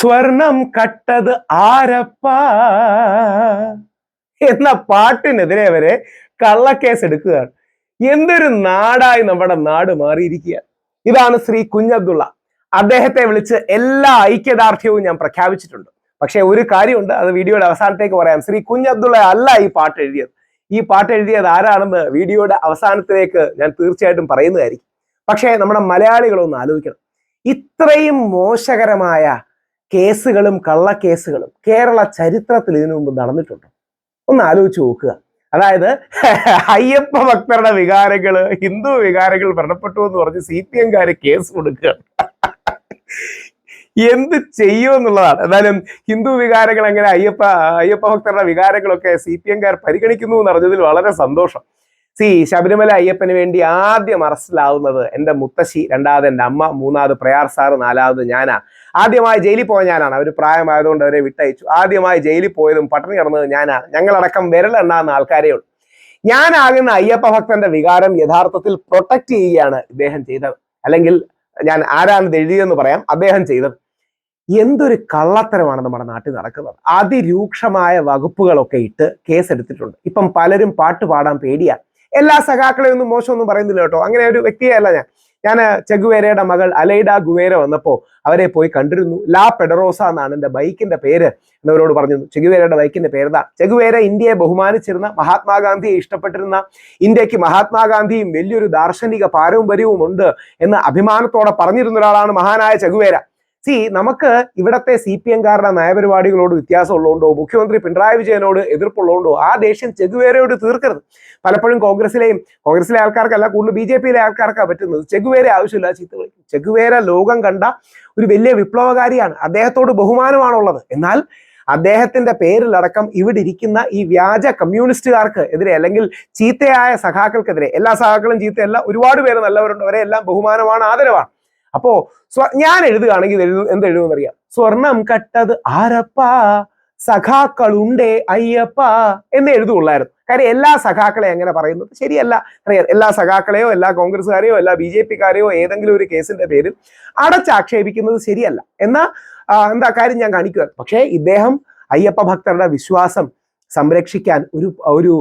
സ്വർണം കട്ടത് ആരപ്പ എന്ന പാട്ടിനെതിരെ വരെ കള്ളക്കേസ് എടുക്കുകയാണ്. എന്തൊരു നാടായി നമ്മുടെ നാട് മാറിയിരിക്കുക. ഇതാണ് ശ്രീ കുഞ്ഞബ്ദുള്ള. അദ്ദേഹത്തെ വിളിച്ച് എല്ലാ ഐക്യദാർഢ്യവും ഞാൻ പ്രഖ്യാപിച്ചിട്ടുണ്ട്. പക്ഷെ ഒരു കാര്യമുണ്ട്, അത് വീഡിയോയുടെ അവസാനത്തേക്ക് പറയാം. ശ്രീ കുഞ്ഞബ്ദുള്ള അല്ല ഈ പാട്ട് എഴുതിയത്. ഈ പാട്ട് എഴുതിയത് ആരാണെന്ന് വീഡിയോയുടെ അവസാനത്തിലേക്ക് ഞാൻ തീർച്ചയായിട്ടും പറയുന്നതായിരിക്കും. പക്ഷേ നമ്മുടെ മലയാളികളൊന്ന് ആലോചിക്കണം. ഇത്രയും മോശകരമായ കേസുകളും കള്ളക്കേസുകളും കേരള ചരിത്രത്തിൽ ഇതിനു മുമ്പ് നടന്നിട്ടുണ്ടോ? ഒന്ന് ആലോചിച്ച് നോക്കുക. അതായത് അയ്യപ്പ ഭക്തരുടെ വികാരങ്ങള് ഹിന്ദു വികാരങ്ങൾ വ്രണപ്പെട്ടു എന്ന് പറഞ്ഞ് CPM-കാര് കേസ് കൊടുക്കുകയാണ്. എന്ത് ചെയ്യുമെന്നുള്ളതാണ്. എന്നാലും ഹിന്ദു വികാരങ്ങൾ എങ്ങനെ അയ്യപ്പ ഭക്തരുടെ വികാരങ്ങളൊക്കെ CPM-കാർ പരിഗണിക്കുന്നു എന്ന് അറിഞ്ഞതിൽ വളരെ സന്തോഷം. ശബരിമല അയ്യപ്പന് വേണ്ടി ആദ്യം അറസ്റ്റിലാവുന്നത് എൻ്റെ മുത്തശ്ശി, രണ്ടാമത് എൻ്റെ അമ്മ, മൂന്നാമത് പ്രയാർ സാറ്, നാലാമത് ഞാനാ. ആദ്യമായി ജയിലിൽ പോയ ഞാനാണ്. അവർ പ്രായമായതുകൊണ്ട് അവരെ വിട്ടയച്ചു. ആദ്യമായി ജയിലിൽ പോയതും പട്ടിണി കിടന്നത് ഞാനാണ്. ഞങ്ങളടക്കം വിരലെണ്ണാവുന്ന ആൾക്കാരേ ഉള്ളൂ. ഞാനാകുന്ന അയ്യപ്പ ഭക്തന്റെ വികാരം യഥാർത്ഥത്തിൽ പ്രൊട്ടക്ട് ചെയ്യുകയാണ് ഇദ്ദേഹം ചെയ്തത്. അല്ലെങ്കിൽ ഞാൻ ആരാണ് എഴുതിയെന്ന് പറയാം, അദ്ദേഹം ചെയ്തത്. എന്തൊരു കള്ളത്തരമാണ് നമ്മുടെ നാട്ടിൽ നടക്കുന്നത്. അതിരൂക്ഷമായ വകുപ്പുകളൊക്കെ ഇട്ട് കേസെടുത്തിട്ടുണ്ട്. ഇപ്പം പലരും പാട്ട് പാടാൻ പേടിയാണ്. എല്ലാ സഖാക്കളെയും ഒന്നും മോശമൊന്നും പറയുന്നില്ല കേട്ടോ. അങ്ങനെ ഒരു വ്യക്തിയല്ല ഞാൻ ചെഗുവേരയുടെ മകൾ അലൈഡ ഗുവേര വന്നപ്പോൾ അവരെ പോയി കണ്ടിരുന്നു. ലാ പെഡറോസ എന്നാണ് എൻ്റെ ബൈക്കിന്റെ പേര് എന്നവരോട് പറഞ്ഞു. ചെഗുവേരയുടെ ബൈക്കിന്റെ പേരുതാ. ചെഗുവേര ഇന്ത്യയെ ബഹുമാനിച്ചിരുന്ന, മഹാത്മാഗാന്ധിയെ ഇഷ്ടപ്പെട്ടിരുന്ന, ഇന്ത്യക്ക് മഹാത്മാഗാന്ധിയും വലിയൊരു ദാർശനിക പാരമ്പര്യവും ഉണ്ട് എന്ന് അഭിമാനത്തോടെ പറഞ്ഞിരുന്ന ഒരാളാണ് മഹാനായ ചെഗുവേര. നമുക്ക് ഇവിടത്തെ CPM-കാരുടെ നയപരിപാടികളോട് വ്യത്യാസം ഉള്ളതുകൊണ്ടോ മുഖ്യമന്ത്രി പിണറായി വിജയനോട് എതിർപ്പുള്ളതുകൊണ്ടോ ആ ദേഷ്യം ചെഗുവേരയോട് തീർക്കരുത്. പലപ്പോഴും കോൺഗ്രസിലെ ആൾക്കാർക്കല്ല, കൂടുതൽ BJP-യിലെ ആൾക്കാർക്കാണ് പറ്റുന്നത്. ചെഗുവേര ആവശ്യമില്ല ചീത്ത വിളിക്കും. ചെഗുവേര ലോകം കണ്ട ഒരു വലിയ വിപ്ലവകാരിയാണ്. അദ്ദേഹത്തോട് ബഹുമാനമാണുള്ളത്. എന്നാൽ അദ്ദേഹത്തിന്റെ പേരിലടക്കം ഇവിടെ ഇരിക്കുന്ന ഈ വ്യാജ കമ്മ്യൂണിസ്റ്റുകാർക്ക് എതിരെ, അല്ലെങ്കിൽ ചീത്തയായ സഖാക്കൾക്കെതിരെ, എല്ലാ സഖാക്കളും ചീത്തയല്ല, ഒരുപാട് പേര് നല്ലവരുണ്ട്, അവരെ എല്ലാം ബഹുമാനമാണ്, ആദരവാണ്. അപ്പോ ഞാൻ എഴുതുകയാണെങ്കിൽ എന്തെഴുതുമെന്നറിയാം. സ്വർണം കട്ടത് ആരപ്പ, സഖാക്കളുണ്ടേ അയ്യപ്പ എന്ന് എഴുതുള്ളായിരുന്നു. കാര്യം എല്ലാ സഖാക്കളെ അങ്ങനെ പറയുന്നത് ശരിയല്ല. എല്ലാ സഖാക്കളെയോ എല്ലാ കോൺഗ്രസ്സുകാരെയോ എല്ലാ BJP-കാരെയോ ഏതെങ്കിലും ഒരു കേസിന്റെ പേരിൽ അടച്ചാക്ഷേപിക്കുന്നത് ശരിയല്ല. എന്താ കാര്യം ഞാൻ കാണിക്കുക. പക്ഷേ ഇദ്ദേഹം അയ്യപ്പ ഭക്തരുടെ വിശ്വാസം സംരക്ഷിക്കാൻ ഒരു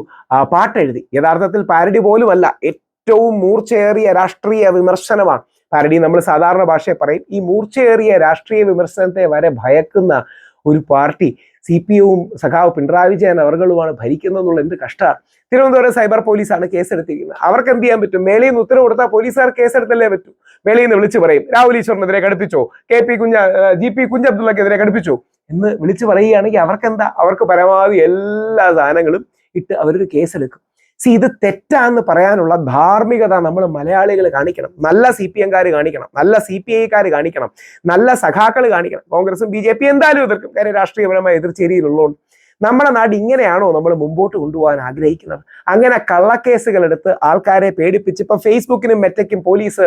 പാട്ടെഴുതി. യഥാർത്ഥത്തിൽ പാരഡി പോലുമല്ല, ഏറ്റവും മൂർച്ചയേറിയ രാഷ്ട്രീയ വിമർശനമാണ് പാരഡി. നമ്മൾ സാധാരണ ഭാഷയെ പറയും. ഈ മൂർച്ചയേറിയ രാഷ്ട്രീയ വിമർശനത്തെ വരെ ഭയക്കുന്ന ഒരു പാർട്ടി CPM-വും സഖാവ് പിണറായി വിജയൻ അവർകളുമാണ് ഭരിക്കുന്നതെന്നുള്ള എന്ത് കഷ്ടമാണ്. തിരുവനന്തപുരം സൈബർ പോലീസാണ് കേസെടുത്തിരിക്കുന്നത്. അവർക്ക് എന്ത് ചെയ്യാൻ പറ്റും? മേളിൽ നിന്ന് ഉത്തരവ് കൊടുത്താൽ പോലീസുകാർ കേസെടുത്തല്ലേ പറ്റൂ. മേളിൽ നിന്ന് വിളിച്ചു പറയും, രാഹുൽ ഈശ്വറിനെതിരെ ഘടിപ്പിച്ചോ, GP കുഞ്ഞബ്ദുള്ളക്കെതിരെ ഘടിപ്പിച്ചോ എന്ന് വിളിച്ചു പറയുകയാണെങ്കിൽ അവർക്കെന്താ? അവർക്ക് പരമാവധി എല്ലാ സാധനങ്ങളും ഇട്ട് അവരൊരു കേസെടുക്കും. ഇത് തെറ്റാന്ന് പറയാനുള്ള ധാർമ്മികത നമ്മൾ മലയാളികൾ കാണിക്കണം. നല്ല CPM-കാർ കാണിക്കണം, നല്ല CPI-കാർ കാണിക്കണം, നല്ല സഖാക്കൾ കാണിക്കണം. കോൺഗ്രസും BJP എന്തായാലും എതിർക്കും, കാര്യം രാഷ്ട്രീയപരമായ എതിർചേരിയിലുള്ളതുകൊണ്ട്. നമ്മുടെ നാട് ഇങ്ങനെയാണോ നമ്മൾ മുമ്പോട്ട് കൊണ്ടുപോകാൻ ആഗ്രഹിക്കുന്നത്? അങ്ങനെ കള്ളക്കേസുകൾ എടുത്ത് ആൾക്കാരെ പേടിപ്പിച്ച് ഇപ്പൊ ഫേസ്ബുക്കിനും മെറ്റയ്ക്കും പോലീസ്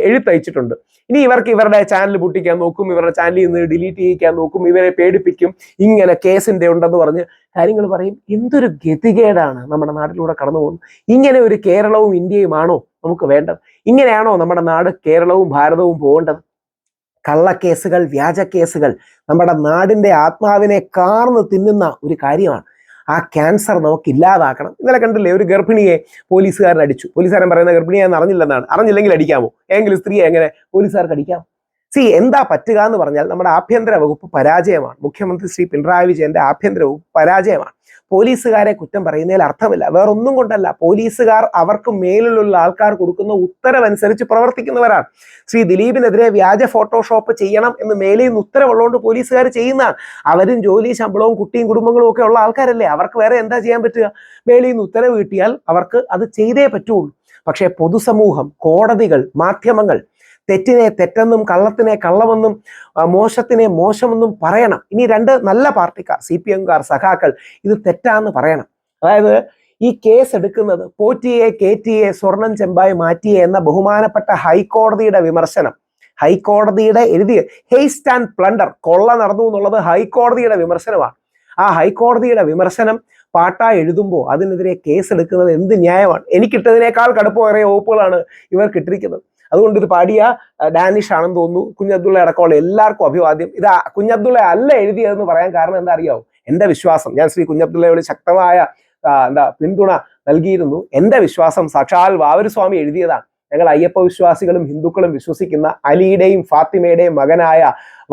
എഴുത്തയച്ചിട്ടുണ്ട്. ഇനി ഇവർക്ക് ഇവരുടെ ചാനൽ പൊട്ടിക്കാൻ നോക്കും, ഇവരുടെ ചാനലിൽ നിന്ന് ഡിലീറ്റ് ചെയ്യിക്കാൻ നോക്കും, ഇവരെ പേടിപ്പിക്കും, ഇങ്ങനെ കേസിന്റെ ഉണ്ടെന്ന് പറഞ്ഞ് കാര്യങ്ങൾ പറയും. എന്തൊരു ഗതികേടാണ് നമ്മുടെ നാട്ടിലൂടെ കടന്നു പോകുന്നത്. ഇങ്ങനെ ഒരു കേരളവും ഇന്ത്യയുമാണോ നമുക്ക് വേണ്ടത്? ഇങ്ങനെയാണോ നമ്മുടെ നാട് കേരളവും ഭാരതവും പോകേണ്ടത്? കള്ളക്കേസുകൾ, വ്യാജ കേസുകൾ നമ്മുടെ നാടിന്റെ ആത്മാവിനെ കാർന്ന് തിന്നുന്ന ഒരു കാര്യമാണ്. ആ ക്യാൻസർ നമുക്ക് ഇല്ലാതാക്കണം. ഇന്നലെ കണ്ടില്ലേ, ഒരു ഗർഭിണിയെ പോലീസുകാരൻ അടിച്ചു. പോലീസുകാരൻ പറയുന്ന ഗർഭിണിയെന്ന് അറിഞ്ഞില്ലെന്നാണ്. അറിഞ്ഞില്ലെങ്കിൽ അടിക്കാമോ? ഏതെങ്കിലും സ്ത്രീയെ എങ്ങനെ പോലീസുകാർക്ക് അടിക്കാം? എന്താ പറ്റുക എന്ന് പറഞ്ഞാൽ നമ്മുടെ ആഭ്യന്തര വകുപ്പ് പരാജയമാണ്. മുഖ്യമന്ത്രി ശ്രീ പിണറായി വിജയന്റെ ആഭ്യന്തര വകുപ്പ് പരാജയമാണ്. പോലീസുകാരെ കുറ്റം പറയുന്നതിൽ അർത്ഥമില്ല, വേറൊന്നും കൊണ്ടല്ല. പോലീസുകാർ അവർക്ക് മേലിലുള്ള ആൾക്കാർ കൊടുക്കുന്ന ഉത്തരവനുസരിച്ച് പ്രവർത്തിക്കുന്നവരാണ്. ശ്രീ ദിലീപിനെതിരെ വ്യാജ ഫോട്ടോഷോപ്പ് ചെയ്യണം എന്ന് മേലിൽ നിന്ന് ഉത്തരവുള്ളതുകൊണ്ട് പോലീസുകാർ ചെയ്യുന്നതാണ്. അവരും ജോലി, ശമ്പളവും, കുട്ടിയും കുടുംബങ്ങളും ഒക്കെ ഉള്ള ആൾക്കാരല്ലേ. അവർക്ക് വേറെ എന്താ ചെയ്യാൻ പറ്റുക? മേലിൽ നിന്ന് ഉത്തരവ് കിട്ടിയാൽ അവർക്ക് അത് ചെയ്തേ പറ്റുള്ളൂ. പക്ഷേ പൊതുസമൂഹം, കോടതികൾ, മാധ്യമങ്ങൾ തെറ്റിനെ തെറ്റെന്നും കള്ളത്തിനെ കള്ളമെന്നും മോശത്തിനെ മോശമെന്നും പറയണം. ഇനി രണ്ട് നല്ല പാർട്ടിക്കാർ, CPM-കാർ, സഖാക്കൾ ഇത് തെറ്റാന്ന് പറയണം. അതായത് ഈ കേസ് എടുക്കുന്നത് പോറ്റിയെ കേറ്റിയെ സ്വർണം ചെമ്പായി മാറ്റിയെ എന്ന ബഹുമാനപ്പെട്ട ഹൈക്കോടതിയുടെ വിമർശനം, ഹൈക്കോടതിയുടെ എഴുതിയ ഹേസ്റ്റ് ആൻഡ് പ്ലണ്ടർ, കൊള്ള നടന്നു എന്നുള്ളത് ഹൈക്കോടതിയുടെ വിമർശനമാണ്. ആ ഹൈക്കോടതിയുടെ വിമർശനം പാട്ടായി എഴുതുമ്പോൾ അതിനെതിരെ കേസ് എടുക്കുന്നത് എന്ത് ന്യായമാണ്? എനിക്കിട്ടതിനേക്കാൾ കടുപ്പമേറിയ വകുപ്പുകളാണ് ഇവർക്ക് ഇട്ടിരിക്കുന്നത്. അതുകൊണ്ട് ഇത് പാടിയ ഡാനിഷ് ആണെന്ന് തോന്നുന്നു. കുഞ്ഞബ്ദുള്ള അടക്കമുള്ള എല്ലാവർക്കും അഭിവാദ്യം. ഇത് കുഞ്ഞബ്ദുള്ള അല്ല എഴുതിയതെന്ന് പറയാൻ കാരണം എന്താ അറിയാവോ? എന്റെ വിശ്വാസം, ഞാൻ ശ്രീ കുഞ്ഞബ്ദുള്ളയോട് ശക്തമായ പിന്തുണ നൽകിയിരുന്നു. എന്റെ വിശ്വാസം സാക്ഷാൽ വാവരുസ്വാമി എഴുതിയതാണ്. ഞങ്ങൾ അയ്യപ്പ വിശ്വാസികളും ഹിന്ദുക്കളും വിശ്വസിക്കുന്ന അലിയുടെയും ഫാത്തിമയുടെയും മകനായ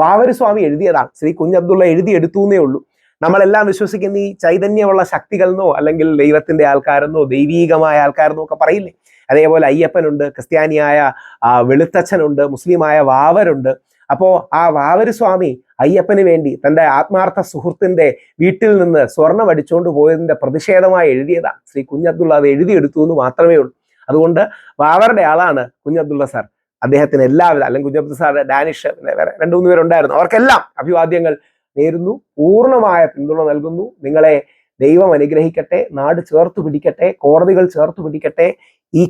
വാവരുസ്വാമി എഴുതിയതാണ്. ശ്രീ കുഞ്ഞബ്ദുള്ള എഴുതിയെടുത്തു എന്നേ ഉള്ളൂ. നമ്മളെല്ലാം വിശ്വസിക്കുന്ന ഈ ചൈതന്യമുള്ള ശക്തികളെന്നോ അല്ലെങ്കിൽ ദൈവത്തിന്റെ ആൾക്കാരെന്നോ ദൈവീകമായ ആൾക്കാരെന്നോ ഒക്കെ പറയില്ലേ, അതേപോലെ അയ്യപ്പനുണ്ട്, ക്രിസ്ത്യാനിയായ വെളുത്തച്ഛനുണ്ട്, മുസ്ലിമായ വാവരുണ്ട്. അപ്പോ ആ വാവരുസ്വാമി അയ്യപ്പന് വേണ്ടി തന്റെ ആത്മാർത്ഥ സുഹൃത്തിന്റെ വീട്ടിൽ നിന്ന് സ്വർണം അടിച്ചുകൊണ്ട് പോയതിന്റെ പ്രതിഷേധമായി എഴുതിയതാണ്. ശ്രീ കുഞ്ഞബ്ദുള്ള അത് എഴുതിയെടുത്തു എന്ന് മാത്രമേ ഉള്ളൂ. അതുകൊണ്ട് വാവറുടെ ആളാണ് കുഞ്ഞബ്ദുള്ള സാർ. അദ്ദേഹത്തിന് എല്ലാവിധ, അല്ലെങ്കിൽ കുഞ്ഞബ്ദുള്ള സാർ, ഡാനിഷ്, വേറെ 2-3 പേരുണ്ടായിരുന്നു, അവർക്കെല്ലാം അഭിവാദ്യങ്ങൾ നേരുന്നു. പൂർണ്ണമായ പിന്തുണ നൽകുന്നു. നിങ്ങളെ ദൈവം അനുഗ്രഹിക്കട്ടെ, നാട് ചേർത്ത് പിടിക്കട്ടെ, കോടതികൾ ചേർത്ത് പിടിക്കട്ടെ. ഈ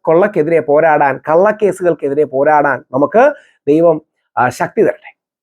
കൊള്ളക്കെതിരെ പോരാടാൻ, കള്ളക്കേസുകൾക്കെതിരെ പോരാടാൻ നമുക്ക് ദൈവം ശക്തി തരട്ടെ.